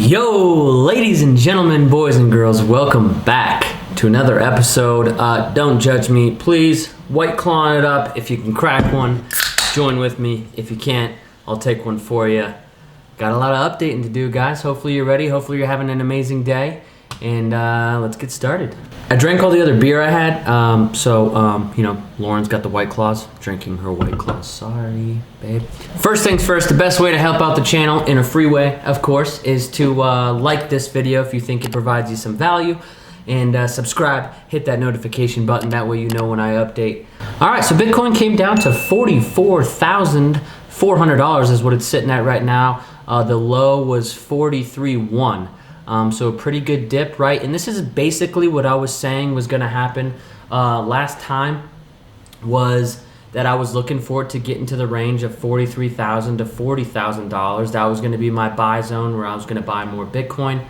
Yo, ladies and gentlemen, boys and girls, welcome back to another episode. Don't judge me, please. White clawing it up. If you can crack one, join with me. If you can't, I'll take one for you. Got a lot of updating to do, guys. Hopefully you're ready. Hopefully you're having an amazing day. And let's get started. I drank all the other beer I had, you know, Lauren's got the White Claws, drinking her White Claws. Sorry, babe. First things first, the best way to help out the channel in a free way, of course, is to like this video if you think it provides you some value, and subscribe, hit that notification button, that way you know when I update. All right, so Bitcoin came down to $44,400 is what it's sitting at right now. The low was 43.1. So a pretty good dip, right? And this is basically what I was saying was going to happen last time, was that I was looking for it to get into the range of $43,000 to $40,000. That was going to be my buy zone where I was going to buy more Bitcoin.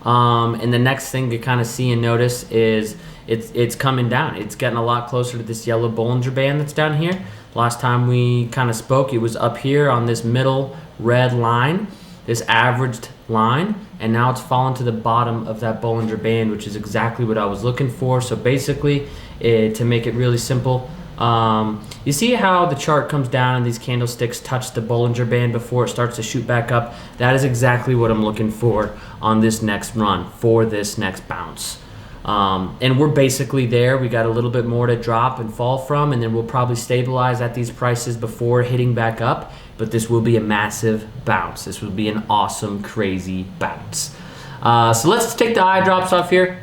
And the next thing to kind of see and notice is it's coming down. It's getting a lot closer to this yellow Bollinger Band that's down here. Last time we kind of spoke, it was up here on this middle red line, this averaged line, and now it's fallen to the bottom of that Bollinger Band, which is exactly what I was looking for. So basically, to make it really simple, you see how the chart comes down and these candlesticks touch the Bollinger Band before it starts to shoot back up? That is exactly what I'm looking for on this next run, for this next bounce. And we're basically there. We got a little bit more to drop and fall from, and then we'll probably stabilize at these prices before hitting back up. But this will be a massive bounce. This will be an awesome, crazy bounce. So let's take the eye drops off here,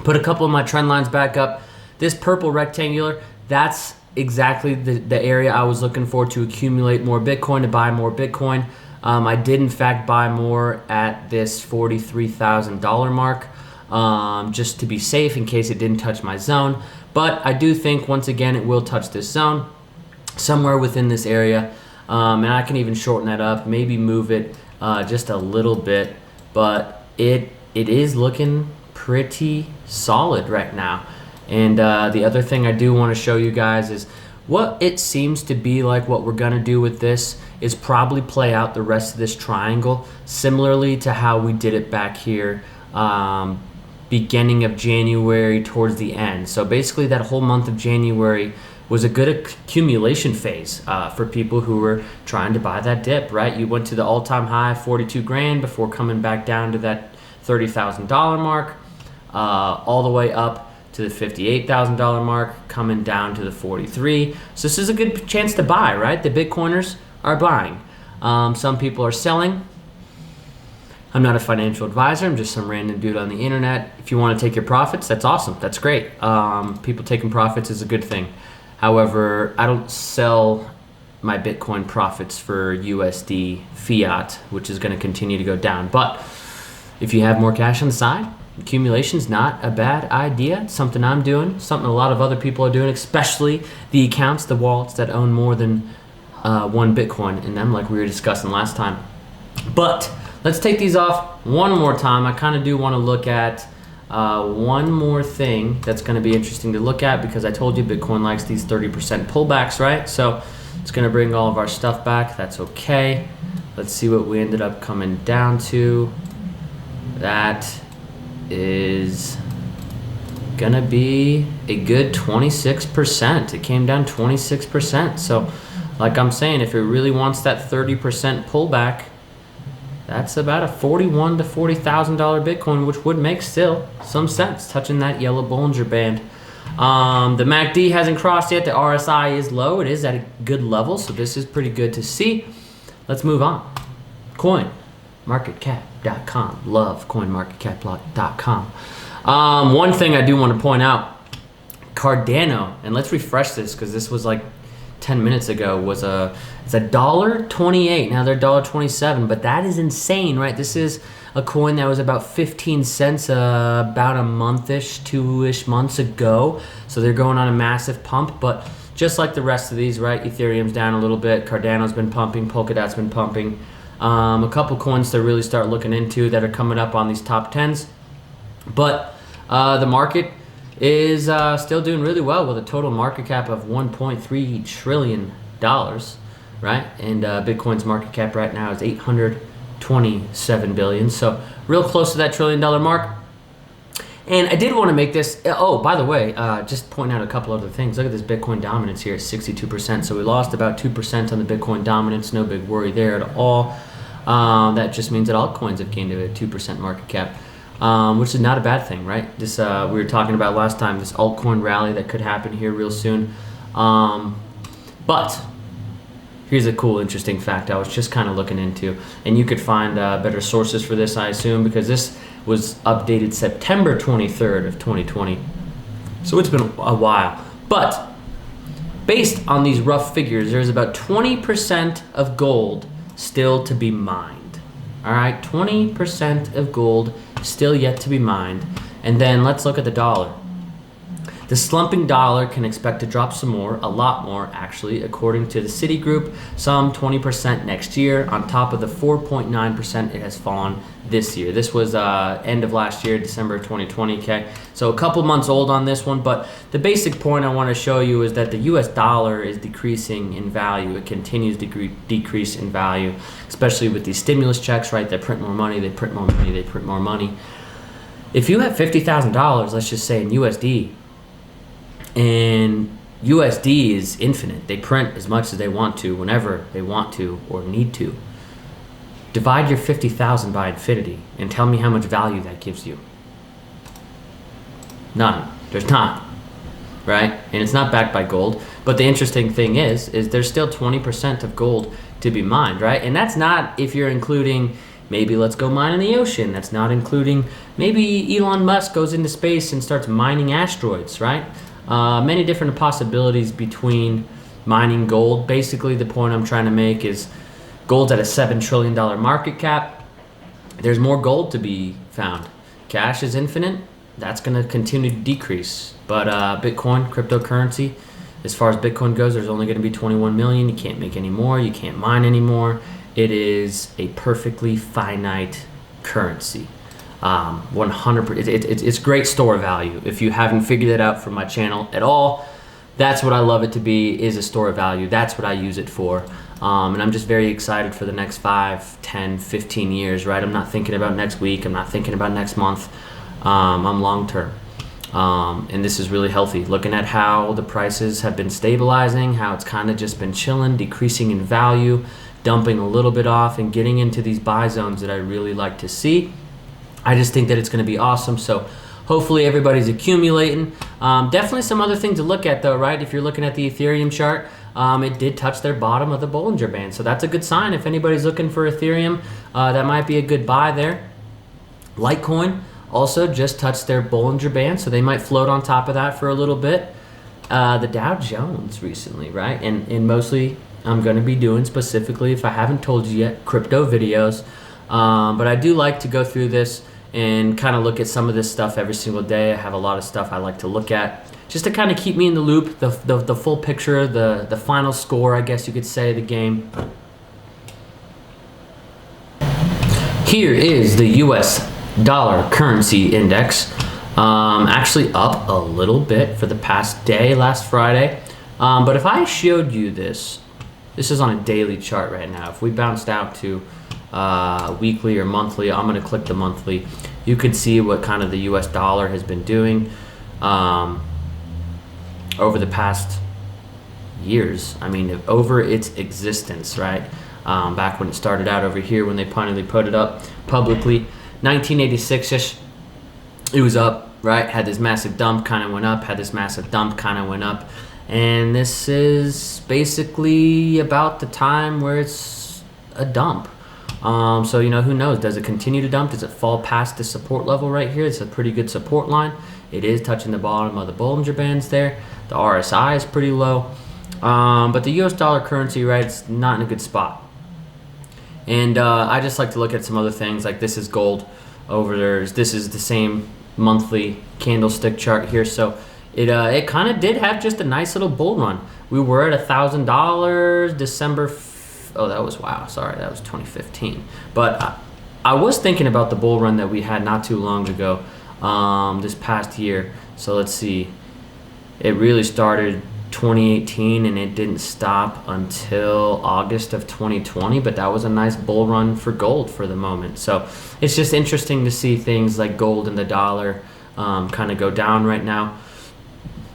put a couple of my trend lines back up. This purple rectangular, that's exactly the area I was looking for to accumulate more Bitcoin, to buy more Bitcoin. I did in fact buy more at this $43,000 mark, just to be safe in case it didn't touch my zone. But I do think once again it will touch this zone somewhere within this area. And I can even shorten that up, maybe move it just a little bit, but it is looking pretty solid right now. And the other thing I do want to show you guys is what it seems to be like. What we're gonna do with this is probably play out the rest of this triangle similarly to how we did it back here, beginning of January towards the end. So basically that whole month of January was a good accumulation phase for people who were trying to buy that dip, right? You went to the all-time high, 42 grand, before coming back down to that $30,000 mark, all the way up to the $58,000 mark, coming down to the 43. So this is a good chance to buy, right? The Bitcoiners are buying. Some people are selling. I'm not a financial advisor. I'm just some random dude on the internet. If you want to take your profits, that's awesome. That's great. People taking profits is a good thing. However, I don't sell my Bitcoin profits for USD fiat, which is going to continue to go down. But if you have more cash on the side, accumulation's not a bad idea. It's something I'm doing, something a lot of other people are doing, especially the accounts, the wallets that own more than one Bitcoin in them, like we were discussing last time. But let's take these off one more time. I kind of do want to look at one more thing that's going to be interesting to look at, because I told you Bitcoin likes these 30% pullbacks, right? So it's going to bring all of our stuff back. That's okay. Let's see what we ended up coming down to. That is going to be a good 26%. It came down 26%. So like I'm saying, if it really wants that 30% pullback, that's about a $41,000 to $40,000 Bitcoin, which would make still some sense, touching that yellow Bollinger Band. The MACD hasn't crossed yet. The RSI is low. It is at a good level, so this is pretty good to see. Let's move on. CoinMarketCap.com. Love CoinMarketCap.com. One thing I do want to point out, Cardano, and let's refresh this because this was like 10 minutes ago, it's $1.28. Now they're $1.27, but that is insane, right? This is a coin that was about 15 cents about a month-ish, 2-ish months ago. So they're going on a massive pump, but just like the rest of these, right? Ethereum's down a little bit, Cardano's been pumping, Polkadot's been pumping. A couple coins to really start looking into that are coming up on these top 10s. But the market is still doing really well with a total market cap of $1.3 trillion, right? And Bitcoin's market cap right now is $800 27 billion. So real close to that $1 trillion mark. And I did want to make this, oh, by the way, just point out a couple other things. Look at this Bitcoin dominance here at 62%. So we lost about 2% on the Bitcoin dominance. No big worry there at all. That just means that altcoins have gained a 2% market cap, which is not a bad thing, right? This we were talking about last time, this altcoin rally that could happen here real soon. But here's a cool, interesting fact I was just kind of looking into, and you could find better sources for this, I assume, because this was updated September 23rd of 2020. So it's been a while. But based on these rough figures, there's about 20% of gold still to be mined. All right, 20% of gold still yet to be mined. And then let's look at the dollar. The slumping dollar can expect to drop some more, a lot more actually, according to the Citigroup, some 20% next year on top of the 4.9% it has fallen this year. This was end of last year, December 2020, okay? So a couple months old on this one, but the basic point I want to show you is that the US dollar is decreasing in value. It continues to decrease in value, especially with these stimulus checks, right? They print more money, they print more money, they print more money. If you have $50,000, let's just say in USD, and USD is infinite. They print as much as they want to, whenever they want to or need to. Divide your 50,000 by infinity and tell me how much value that gives you. None. There's not. Right? And it's not backed by gold. But the interesting thing is there's still 20% of gold to be mined, right? And that's not if you're including maybe let's go mine in the ocean. That's not including maybe Elon Musk goes into space and starts mining asteroids, right? Many different possibilities between mining gold. Basically, the point I'm trying to make is gold's at a $7 trillion market cap. There's more gold to be found. Cash is infinite. That's going to continue to decrease. But Bitcoin, cryptocurrency, as far as Bitcoin goes, there's only going to be 21 million. You can't make any more. You can't mine anymore. It is a perfectly finite currency. 100%. It's great store value. If you haven't figured it out from my channel at all, that's what I love it to be, is a store of value. That's what I use it for. And I'm just very excited for the next 5, 10, 15 years, right? I'm not thinking about next week. I'm not thinking about next month. I'm long term. And this is really healthy. Looking at how the prices have been stabilizing, how it's kind of just been chilling, decreasing in value, dumping a little bit off, and getting into these buy zones that I really like to see. I just think that it's going to be awesome. So hopefully everybody's accumulating. Definitely some other things to look at though, right? If you're looking at the Ethereum chart, it did touch their bottom of the Bollinger Band. So that's a good sign. If anybody's looking for Ethereum, that might be a good buy there. Litecoin also just touched their Bollinger Band, so they might float on top of that for a little bit. The Dow Jones recently, right? And mostly I'm going to be doing specifically, if I haven't told you yet, crypto videos. But I do like to go through this and kind of look at some of this stuff every single day. I have a lot of stuff I like to look at just to kind of keep me in the loop, the full picture, the final score, I guess you could say, the game. Here is the US dollar currency index, actually up a little bit for the past day, last Friday. But if I showed you this is on a daily chart right now. If we bounced out to weekly or monthly, I'm going to click the monthly. You could see what kind of the US dollar has been doing over the past years. I mean, over its existence, right? Back when it started out over here, when they finally put it up publicly, 1986-ish, it was up, right? Had this massive dump, kind of went up, had this massive dump, kind of went up. And this is basically about the time where it's a dump. So, you know, who knows? Does it continue to dump? Does it fall past the support level right here? It's a pretty good support line. It is touching the bottom of the Bollinger Bands there. The RSI is pretty low. But the US dollar currency, right, it's not in a good spot. And I just like to look at some other things, like this is gold over there. This is the same monthly candlestick chart here. So it kind of did have just a nice little bull run. We were at $1,000 December. Oh, that was, wow, sorry, that was 2015. But I was thinking about the bull run that we had not too long ago, this past year. So let's see. It really started 2018, and it didn't stop until August of 2020, but that was a nice bull run for gold for the moment. So it's just interesting to see things like gold and the dollar kind of go down right now.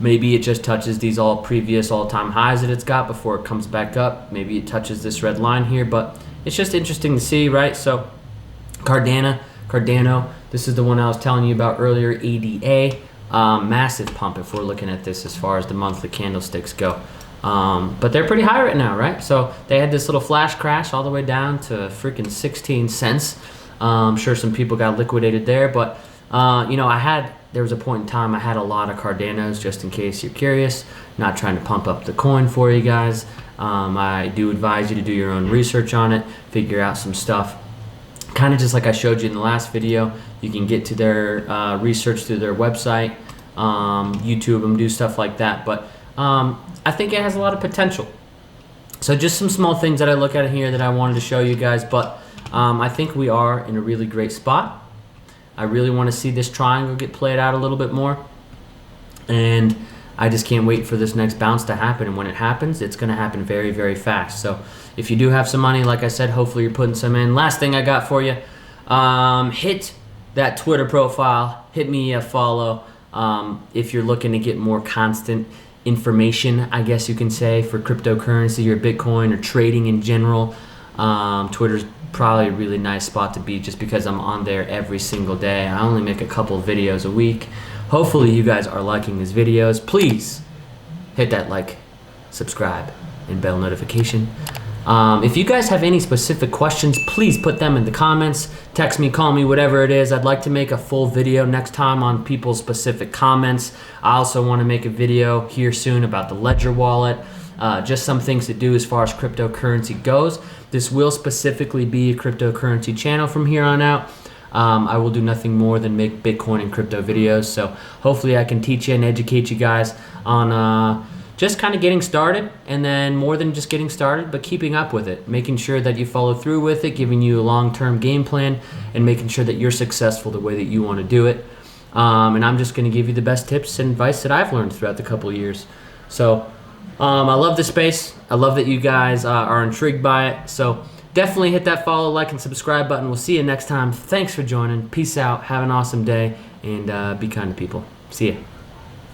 Maybe it just touches these previous all-time highs that it's got before it comes back up. Maybe it touches this red line here, but it's just interesting to see, right? So Cardano, this is the one I was telling you about earlier, ADA. Massive pump if we're looking at this as far as the monthly candlesticks go. But they're pretty high right now, right? So they had this little flash crash all the way down to freaking 16 cents. I'm sure some people got liquidated there, but there was a point in time I had a lot of Cardanos, just in case you're curious. Not trying to pump up the coin for you guys. I do advise you to do your own research on it, figure out some stuff. Kind of just like I showed you in the last video, you can get to their research through their website, YouTube them, do stuff like that. But I think it has a lot of potential. So just some small things that I look at here that I wanted to show you guys. But I think we are in a really great spot. I really want to see this triangle get played out a little bit more. And I just can't wait for this next bounce to happen. And when it happens, it's going to happen very, very fast. So if you do have some money, like I said, hopefully you're putting some in. Last thing I got for you, hit that Twitter profile. Hit me a follow if you're looking to get more constant information, I guess you can say, for cryptocurrency or Bitcoin or trading in general. Twitter's probably a really nice spot to be just because I'm on there every single day. I only make a couple of videos a week. Hopefully you guys are liking these videos. Please hit that like, subscribe, and bell notification. If you guys have any specific questions, please put them in the comments. Text me, call me, whatever it is. I'd like to make a full video next time on people's specific comments. I also want to make a video here soon about the Ledger wallet. Just some things to do as far as cryptocurrency goes. This will specifically be a cryptocurrency channel from here on out. I will do nothing more than make Bitcoin and crypto videos. So hopefully I can teach you and educate you guys on just kind of getting started, and then more than just getting started, but keeping up with it, making sure that you follow through with it, giving you a long-term game plan, and making sure that you're successful the way that you want to do it. And I'm just going to give you the best tips and advice that I've learned throughout the couple of years. So I love this space. I love that you guys are intrigued by it. So definitely hit that follow, like, and subscribe button. We'll see you next time. Thanks for joining. Peace out. Have an awesome day, and be kind to people. See ya.